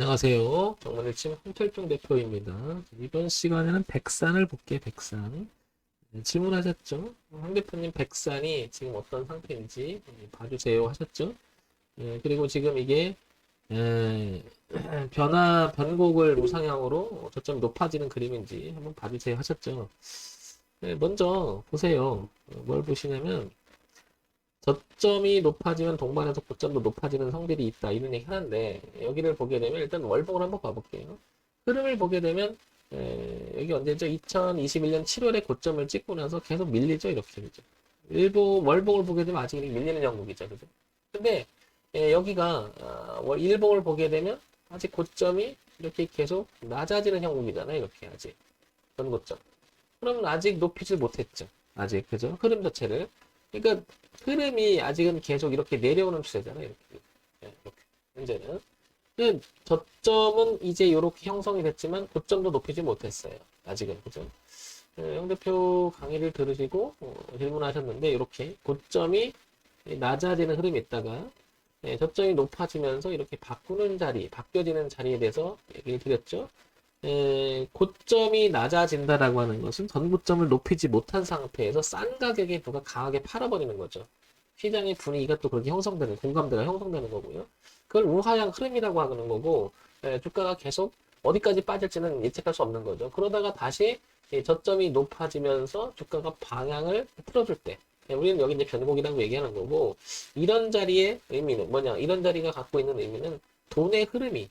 안녕하세요. 정문일침 홍철중 대표입니다. 이번 시간에는 백산을 볼게요. 백산. 네, 질문하셨죠? 황 대표님 백산이 지금 어떤 상태인지 봐주세요 하셨죠? 그리고 지금 이게 에, 변곡을 우상향으로 저점이 높아지는 그림인지 한번 봐주세요 하셨죠? 먼저 보세요. 뭘 보시냐면 저점이 높아지면 동반해서 고점도 높아지는 성질이 있다 이런 얘기 하는데 여기를 보게 되면 일단 월봉을 한번 봐볼게요. 흐름을 보게 되면 여기 언제죠? 2021년 7월에 고점을 찍고 나서 계속 밀리죠 이렇게 그죠? 일부 월봉을 보게 되면 아직 밀리는 형국이죠 그죠? 근데 여기가 일봉을 보게 되면 아직 고점이 이렇게 계속 낮아지는 형국이잖아요 이렇게 아직 전고점. 그러면 아직 높이질 못했죠. 아직 그죠? 흐름 자체를. 그러니까 흐름이 아직은 계속 이렇게 내려오는 추세잖아요. 이렇게. 이렇게. 현재는. 저점은 이제 이렇게 형성이 됐지만 고점도 높이지 못했어요. 아직은 그죠? 영 대표 강의를 들으시고 질문하셨는데 이렇게 고점이 낮아지는 흐름이 있다가 저점이 높아지면서 이렇게 바꾸는 자리, 바뀌어지는 자리에 대해서 얘기를 드렸죠. 고점이 낮아진다라고 하는 것은 전고점을 높이지 못한 상태에서 싼 가격에 누가 강하게 팔아버리는 거죠. 시장의 분위기가 또 그렇게 형성되는, 공감대가 형성되는 거고요. 그걸 우하향 흐름이라고 하는 거고, 주가가 계속 어디까지 빠질지는 예측할 수 없는 거죠. 그러다가 다시 저점이 높아지면서 주가가 방향을 틀어줄 때, 우리는 여기 이제 변곡이라고 얘기하는 거고, 이런 자리의 의미는 뭐냐? 이런 자리가 갖고 있는 의미는 돈의 흐름이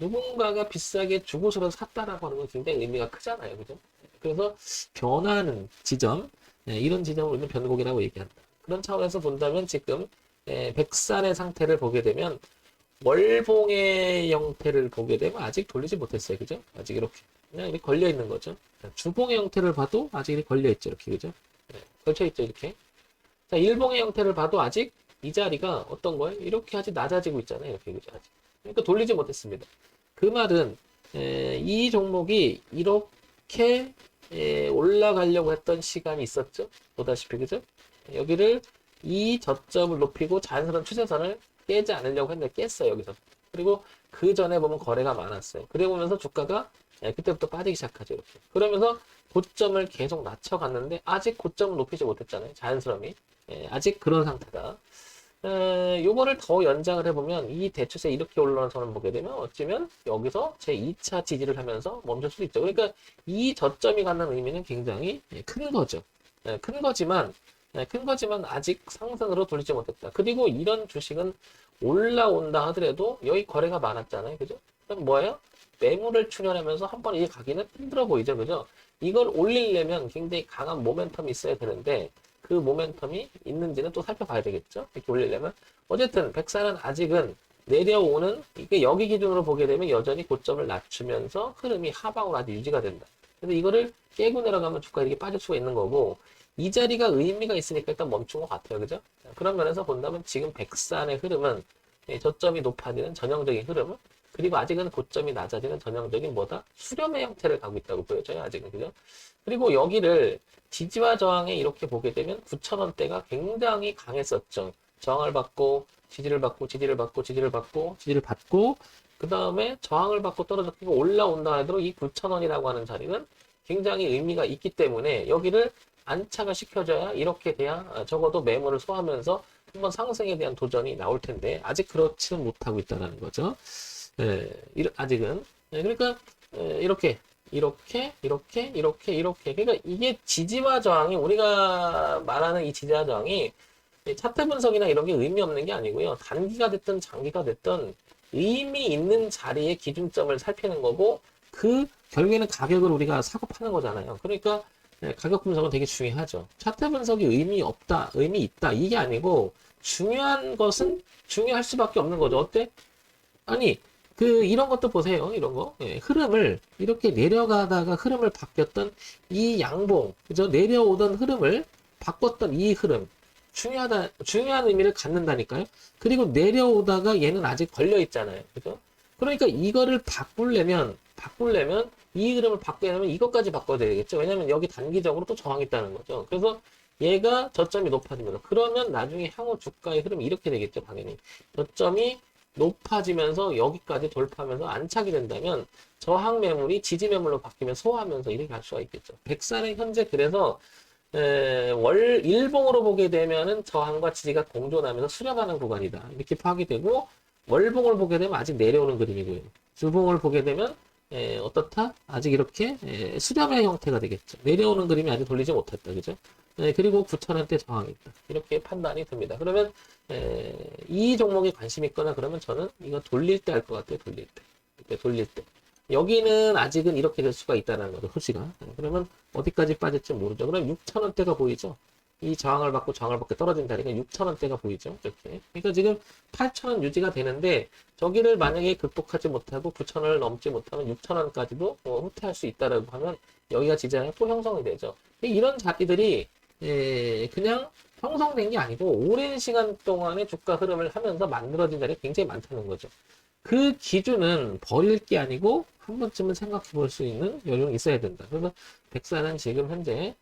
누군가가 비싸게 주고서라도 샀다라고 하는 건 굉장히 의미가 크잖아요. 그죠? 그래서 변하는 지점, 이런 지점을 우리는 변곡이라고 얘기한다. 그런 차원에서 본다면 지금 백산의 상태를 보게 되면 월봉의 형태를 보게 되면 아직 돌리지 못했어요. 그죠? 아직 이렇게. 그냥 이렇게 걸려 있는 거죠. 주봉의 형태를 봐도 아직 이렇게 걸려 있죠. 이렇게. 그죠? 걸쳐 있죠. 이렇게. 자, 일봉의 형태를 봐도 아직 이 자리가 어떤 거예요? 이렇게 아직 낮아지고 있잖아요. 이렇게. 그죠? 아직. 그러니까 돌리지 못했습니다. 그 말은 이 종목이 이렇게 올라가려고 했던 시간이 있었죠. 보다시피 그죠? 여기를 이 저점을 높이고 자연스러운 추세선을 깨지 않으려고 했는데 깼어요 여기서. 그리고 그 전에 보면 거래가 많았어요. 그래 보면서 주가가 그때부터 빠지기 시작하죠. 이렇게. 그러면서 고점을 계속 낮춰갔는데 아직 고점을 높이지 못했잖아요. 자연스러움이. 아직 그런 상태다. 요거를 더 연장을 해보면 이 대추세 이렇게 올라오는 선을 보게 되면 어쩌면 여기서 제 2차 지지를 하면서 멈출 수도 있죠. 그러니까 이 저점이 갖는 의미는 굉장히 큰 거죠. 큰 거지만 아직 상승으로 돌리지 못했다. 그리고 이런 주식은 올라온다 하더라도 여기 거래가 많았잖아요. 그죠? 그럼 뭐예요? 매물을 출현하면서 한번 이 가기는 힘들어 보이죠. 그죠? 이걸 올리려면 굉장히 강한 모멘텀이 있어야 되는데 그 모멘텀이 있는지는 또 살펴봐야 되겠죠. 이렇게 올리려면. 어쨌든 백사는 아직은 내려오는 이게 여기 기준으로 보게 되면 여전히 고점을 낮추면서 흐름이 하방으로 아직 유지가 된다. 근데 이거를 깨고 내려가면 주가 이렇게 빠질 수가 있는 거고 이 자리가 의미가 있으니까 일단 멈춘 것 같아요. 그죠? 그런 면에서 본다면 지금 백산의 흐름은 저점이 높아지는 전형적인 흐름은 그리고 아직은 고점이 낮아지는 전형적인 뭐다? 수렴의 형태를 가고 있다고 보여져요. 아직은. 그죠? 그리고 여기를 지지와 저항에 이렇게 보게 되면 9,000원대가 굉장히 강했었죠. 저항을 받고 지지를 받고 지지를 받고 지지를 받고 지지를 받고 그 다음에 저항을 받고 떨어졌고 올라온다 하더라도 이 9,000원이라고 하는 자리는 굉장히 의미가 있기 때문에 여기를 안착을 시켜줘야 이렇게 돼야 적어도 매물을 소화하면서 한번 상승에 대한 도전이 나올 텐데 아직 그렇지는 못하고 있다는 거죠. 아직은. 그러니까 이렇게 그러니까 이게 지지와 저항이 우리가 말하는 이 지지와 저항이 차트 분석이나 이런 게 의미 없는 게 아니고요. 단기가 됐든 장기가 됐든 의미 있는 자리의 기준점을 살피는 거고 그 결국에는 가격을 우리가 사고 파는 거잖아요. 그러니까 가격 분석은 되게 중요하죠. 차트 분석이 의미 없다, 의미 있다 이게 아니고 중요한 것은 중요할 수밖에 없는 거죠. 어때? 아니 이런 것도 보세요. 이런 거. 흐름을 이렇게 내려가다가 흐름을 바뀌었던 이 양봉, 그죠? 내려오던 흐름을 바꿨던 이 흐름. 중요한 의미를 갖는다니까요. 그리고 내려오다가 얘는 아직 걸려 있잖아요. 그죠? 그러니까 이거를 바꾸려면 이 흐름을 바꾸려면 이것까지 바꿔야 되겠죠. 왜냐면 여기 단기적으로 또 저항이 있다는 거죠. 그래서 얘가 저점이 높아지면서 그러면 나중에 향후 주가의 흐름이 이렇게 되겠죠. 당연히. 저점이 높아지면서 여기까지 돌파하면서 안착이 된다면 저항 매물이 지지 매물로 바뀌면 소화하면서 이렇게 갈 수가 있겠죠. 백사는 현재 그래서 일봉으로 보게 되면은 저항과 지지가 공존하면서 수렴하는 구간이다. 이렇게 파악이 되고 월봉을 보게 되면 아직 내려오는 그림이고요. 주봉을 보게 되면 어떻다? 아직 이렇게 수렴의 형태가 되겠죠. 내려오는 그림이 아직 돌리지 못했다. 그죠? 그리고 9,000원대 저항이 있다. 이렇게 판단이 듭니다. 그러면 이 종목에 관심 있거나 그러면 저는 이거 돌릴 때 할 것 같아요. 돌릴 때. 이렇게 돌릴 때. 여기는 아직은 이렇게 될 수가 있다는 거죠. 호시가. 그러면 어디까지 빠질지 모르죠. 그럼 6,000원대가 보이죠. 이 저항을 받고 저항을 받고 떨어진다니까 6,000원대가 보이죠. 이렇게. 그러니까 지금 8,000원 유지가 되는데 저기를 만약에 극복하지 못하고 9,000원을 넘지 못하면 6,000원까지도 후퇴할 수 있다라고 하면 여기가 지지하면 또 형성이 되죠. 이런 자리들이 그냥 형성된 게 아니고 오랜 시간 동안의 주가 흐름을 하면서 만들어진 자리가 굉장히 많다는 거죠. 그 기준은 버릴 게 아니고 한 번쯤은 생각해 볼 수 있는 여력이 있어야 된다. 그래서 백사는 지금 현재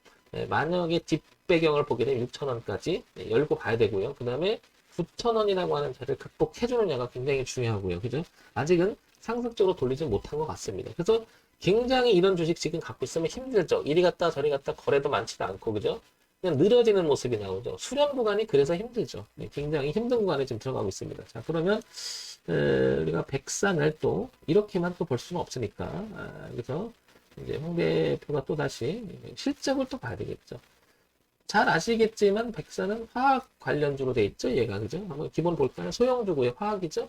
만약에 뒷배경을 보게 되면 6,000원까지 열고 봐야 되고요. 그 다음에 9,000원이라고 하는 자리를 극복해 주느냐가 굉장히 중요하고요. 그죠? 아직은 상승적으로 돌리지 못한 것 같습니다. 그래서 굉장히 이런 주식 지금 갖고 있으면 힘들죠. 이리 갔다 저리 갔다 거래도 많지도 않고, 그죠? 그냥 늘어지는 모습이 나오죠. 수렴 구간이 그래서 힘들죠. 굉장히 힘든 구간에 지금 들어가고 있습니다. 자, 그러면 우리가 백산을 또 이렇게만 또 볼 수는 없으니까 그래서 이제 홍 대표가 또 다시 실적을 또 봐야 되겠죠. 잘 아시겠지만 백산은 화학 관련주로 돼 있죠. 얘가 그죠? 한번 기본 볼까요? 소형주고요. 화학이죠.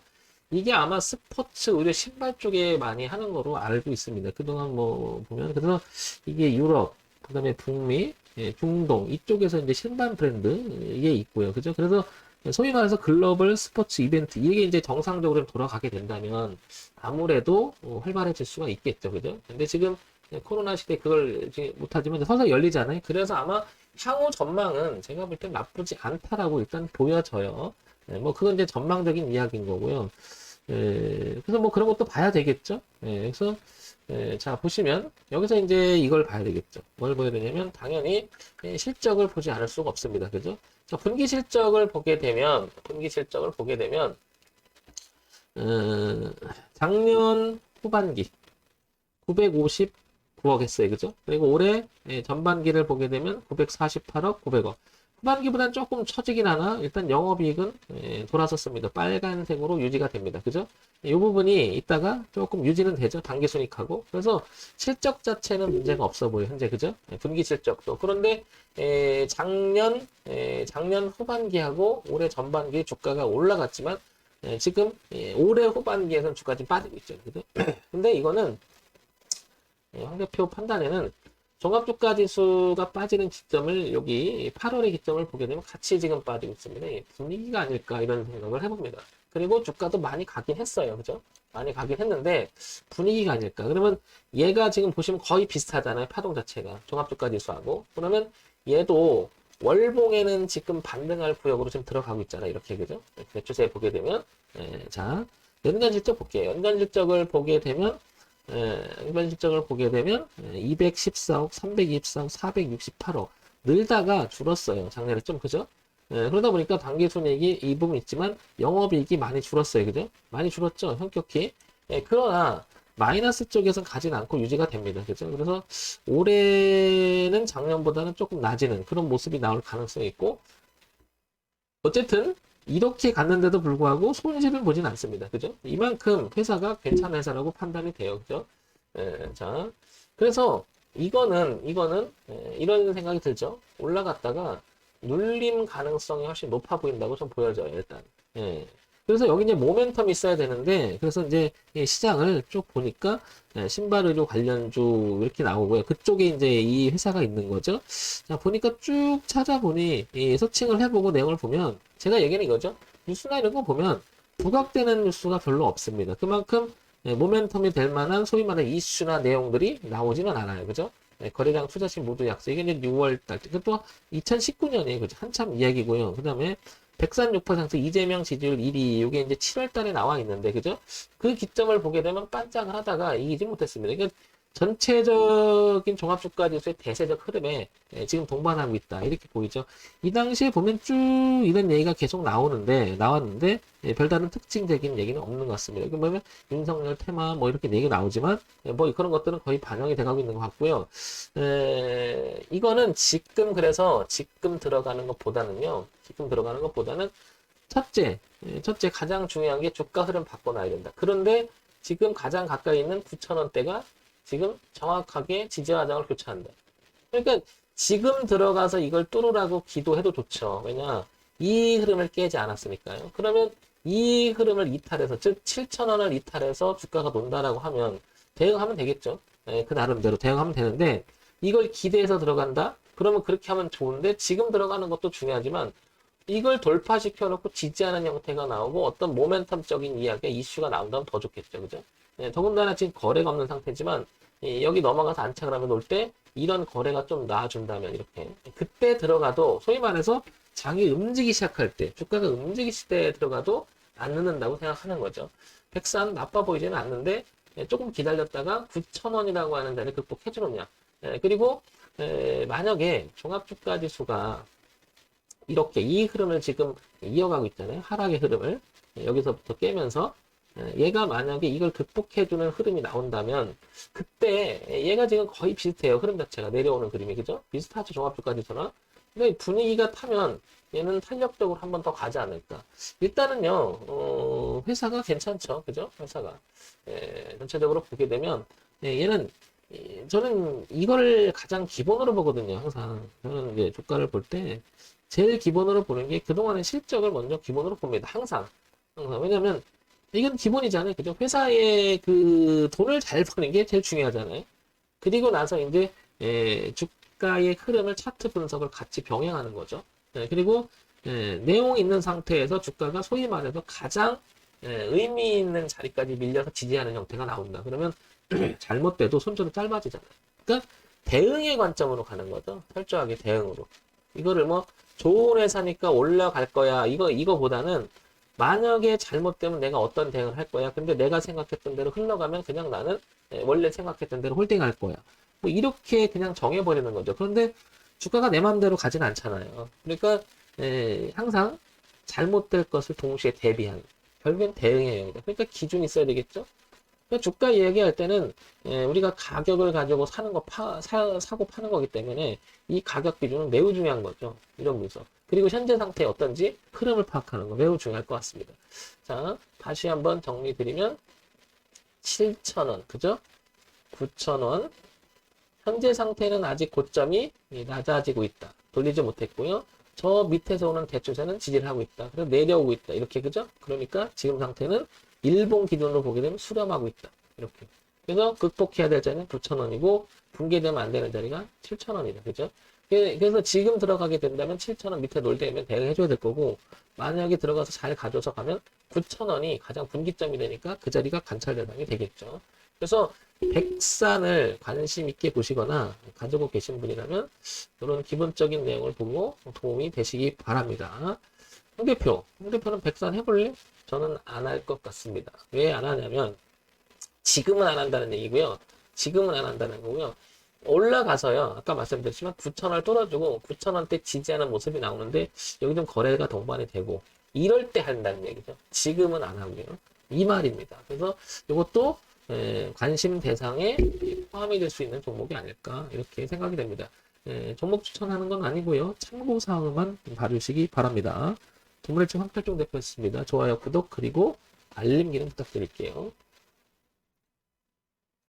이게 아마 스포츠 의료 신발 쪽에 많이 하는 거로 알고 있습니다. 그동안 뭐 보면 그래서 이게 유럽, 그다음에 북미, 중동 이쪽에서 이제 신발 브랜드 이게 있고요. 그죠? 그래서 소위 말해서 글로벌 스포츠 이벤트 이게 이제 정상적으로 돌아가게 된다면 아무래도 활발해질 수가 있겠죠. 그죠? 근데 지금 코로나 시대에 그걸 못하지만 서서히 열리잖아요. 그래서 아마 향후 전망은 제가 볼 땐 나쁘지 않다라고 일단 보여져요. 뭐 그건 이제 전망적인 이야기인 거고요. 그래서 뭐 그런 것도 봐야 되겠죠. 그래서 자 보시면 여기서 이제 이걸 봐야 되겠죠. 뭘 보여야 되냐면 당연히 실적을 보지 않을 수가 없습니다. 그죠? 자, 분기 실적을 보게 되면 작년 후반기 959억 했어요. 그죠? 그리고 올해 전반기를 보게 되면 948억 900억. 후반기보다는 조금 처지긴 하나 일단 영업이익은 돌아섰습니다. 빨간색으로 유지가 됩니다. 그죠? 이 부분이 이따가 조금 유지는 되죠. 당기순이익하고. 그래서 실적 자체는 문제가 없어 보여요. 현재 그죠? 분기 실적도. 그런데 작년 후반기하고 올해 전반기 주가가 올라갔지만 지금 올해 후반기에서는 주가 좀 빠지고 있죠. 그죠? 근데 이거는 황 대표 판단에는 종합주가지수가 빠지는 기점을 여기 8월의 기점을 보게 되면 같이 지금 빠지고 있습니다. 분위기가 아닐까 이런 생각을 해봅니다. 그리고 주가도 많이 가긴 했어요. 그죠? 많이 가긴 했는데 분위기가 아닐까. 그러면 얘가 지금 보시면 거의 비슷하잖아요. 파동 자체가 종합주가지수하고. 그러면 얘도 월봉에는 지금 반등할 구역으로 지금 들어가고 있잖아요. 이렇게 그죠? 매추세 보게 되면 자 연간 실적 볼게요. 연간 실적을 보게 되면 일반 실적을 보게 되면 214억, 324억, 468억 늘다가 줄었어요. 작년에 좀 그죠? 그러다 보니까 당기순이익이 이 부분 있지만 영업이익이 많이 줄었어요. 그죠? 많이 줄었죠. 현격히. 그러나 마이너스 쪽에서는 가진 않고 유지가 됩니다. 그죠? 그래서 올해는 작년보다는 조금 낮아지는 그런 모습이 나올 가능성이 있고 어쨌든 이렇게 갔는데도 불구하고 손실을 보진 않습니다. 그죠? 이만큼 회사가 괜찮은 회사라고 판단이 돼요. 그죠? 자, 그래서 이거는 이런 생각이 들죠. 올라갔다가 눌림 가능성이 훨씬 높아 보인다고 좀 보여져요. 일단. 그래서 여기 이제 모멘텀이 있어야 되는데 그래서 이제 시장을 쭉 보니까 신발 의료 관련주 이렇게 나오고요. 그쪽에 이제 이 회사가 있는 거죠. 자, 보니까 쭉 찾아보니 서칭을 해보고 내용을 보면 제가 얘기는 이거죠. 뉴스나 이런 거 보면 부각되는 뉴스가 별로 없습니다. 그만큼 모멘텀이 될 만한 소위 말하는 이슈나 내용들이 나오지는 않아요. 그죠? 거래량 투자신 모두 약세. 이게 이제 6월 달. 그것도 2019년이에요. 그죠? 한참 이야기고요. 그 다음에 백산 6% 이재명 지지율 1위. 이게 이제 7월 달에 나와 있는데, 그죠? 그 기점을 보게 되면 반짝을 하다가 이기지 못했습니다. 그러니까 전체적인 종합주가지수의 대세적 흐름에 지금 동반하고 있다. 이렇게 보이죠. 이 당시에 보면 쭉 이런 얘기가 계속 나왔는데 별다른 특징적인 얘기는 없는 것 같습니다. 여기 보면 윤석열 테마 뭐 이렇게 얘기가 나오지만 뭐 그런 것들은 거의 반영이 돼가고 있는 것 같고요. 이거는 지금 들어가는 것보다는 첫째 가장 중요한 게 주가 흐름 바꿔놔야 된다. 그런데 지금 가장 가까이 있는 9,000원대가 지금 정확하게 지지하장을 교차한다. 그러니까 지금 들어가서 이걸 뚫으라고 기도해도 좋죠. 왜냐? 이 흐름을 깨지 않았으니까요. 그러면 이 흐름을 이탈해서, 즉 7,000원을 이탈해서 주가가 논다라고 하면 대응하면 되겠죠. 그 나름대로 대응하면 되는데 이걸 기대해서 들어간다? 그러면 그렇게 하면 좋은데 지금 들어가는 것도 중요하지만 이걸 돌파시켜놓고 지지하는 형태가 나오고 어떤 모멘텀적인 이야기가 이슈가 나온다면 더 좋겠죠. 그죠? 더군다나 지금 거래가 없는 상태지만 여기 넘어가서 안착을 하면 올 때 이런 거래가 좀 나와준다면 이렇게 그때 들어가도 소위 말해서 장이 움직이기 시작할 때 주가가 움직이실 때 들어가도 안 늦는다고 생각하는 거죠. 백산 나빠 보이지는 않는데 조금 기다렸다가 9,000원이라고 하는 자리를 극복해 주느냐. 그리고 만약에 종합주가지수가 이렇게 이 흐름을 지금 이어가고 있잖아요. 하락의 흐름을 여기서부터 깨면서 얘가 만약에 이걸 극복해주는 흐름이 나온다면 그때 얘가 지금 거의 비슷해요. 흐름 자체가 내려오는 그림이 그죠? 비슷하죠. 종합주가지수나. 근데 분위기가 타면 얘는 탄력적으로 한 번 더 가지 않을까. 일단은요 회사가 괜찮죠. 그죠? 회사가 전체적으로 보게 되면 얘는 저는 이걸 가장 기본으로 보거든요. 항상 저는 이제 주가를 볼 때 제일 기본으로 보는 게 그동안의 실적을 먼저 기본으로 봅니다. 항상. 왜냐면 이건 기본이잖아요. 그죠? 회사의 그 돈을 잘 버는 게 제일 중요하잖아요. 그리고 나서 이제 주가의 흐름을 차트 분석을 같이 병행하는 거죠. 그리고 내용이 있는 상태에서 주가가 소위 말해서 가장 의미 있는 자리까지 밀려서 지지하는 형태가 나온다. 그러면 잘못돼도 손절은 짧아지잖아요. 그러니까 대응의 관점으로 가는 거죠. 철저하게 대응으로. 이거를 뭐 좋은 회사니까 올라갈 거야. 이거보다는 만약에 잘못되면 내가 어떤 대응을 할 거야. 근데 내가 생각했던 대로 흘러가면 그냥 나는 원래 생각했던 대로 홀딩할 거야. 뭐 이렇게 그냥 정해버리는 거죠. 그런데 주가가 내 마음대로 가진 않잖아요. 그러니까 항상 잘못될 것을 동시에 대비하는. 결국엔 대응해야 돼요. 그러니까 기준이 있어야 되겠죠. 그러니까 주가 이야기할 때는 우리가 가격을 가지고 사고 파는 거기 때문에 이 가격 기준은 매우 중요한 거죠. 이런 분석. 그리고 현재 상태 어떤지 흐름을 파악하는 거 매우 중요할 것 같습니다. 자, 다시 한번 정리드리면 7,000원, 그죠? 9,000원. 현재 상태는 아직 고점이 낮아지고 있다. 돌리지 못했고요. 저 밑에서 오는 대추세는 지지를 하고 있다. 그래서 내려오고 있다. 이렇게, 그죠? 그러니까 지금 상태는 일본 기준으로 보게 되면 수렴하고 있다. 이렇게. 그래서 극복해야 될 자리는 9,000원이고 붕괴되면 안 되는 자리가 7,000원이다. 그죠? 그래서 지금 들어가게 된다면 7,000원 밑에 놀되면 대응해줘야 될 거고 만약에 들어가서 잘 가져서 가면 9,000원이 가장 분기점이 되니까 그 자리가 관찰 대상이 되겠죠. 그래서 백산을 관심 있게 보시거나 가지고 계신 분이라면 이런 기본적인 내용을 보고 도움이 되시기 바랍니다. 홍 대표는 백산 해볼래? 저는 안 할 것 같습니다. 왜 안 하냐면 지금은 안 한다는 얘기고요. 지금은 안 한다는 거고요. 올라가서요. 아까 말씀드렸지만 9,000원을 뚫어주고 9,000원대 지지하는 모습이 나오는데 여기 좀 거래가 동반이 되고 이럴 때 한다는 얘기죠. 지금은 안 하고요. 이 말입니다. 그래서 이것도 관심 대상에 포함이 될 수 있는 종목이 아닐까 이렇게 생각이 됩니다. 종목 추천하는 건 아니고요. 참고사항만 봐주시기 바랍니다. 동물일치 황철종 대표였습니다. 좋아요, 구독, 그리고 알림 기능 부탁드릴게요.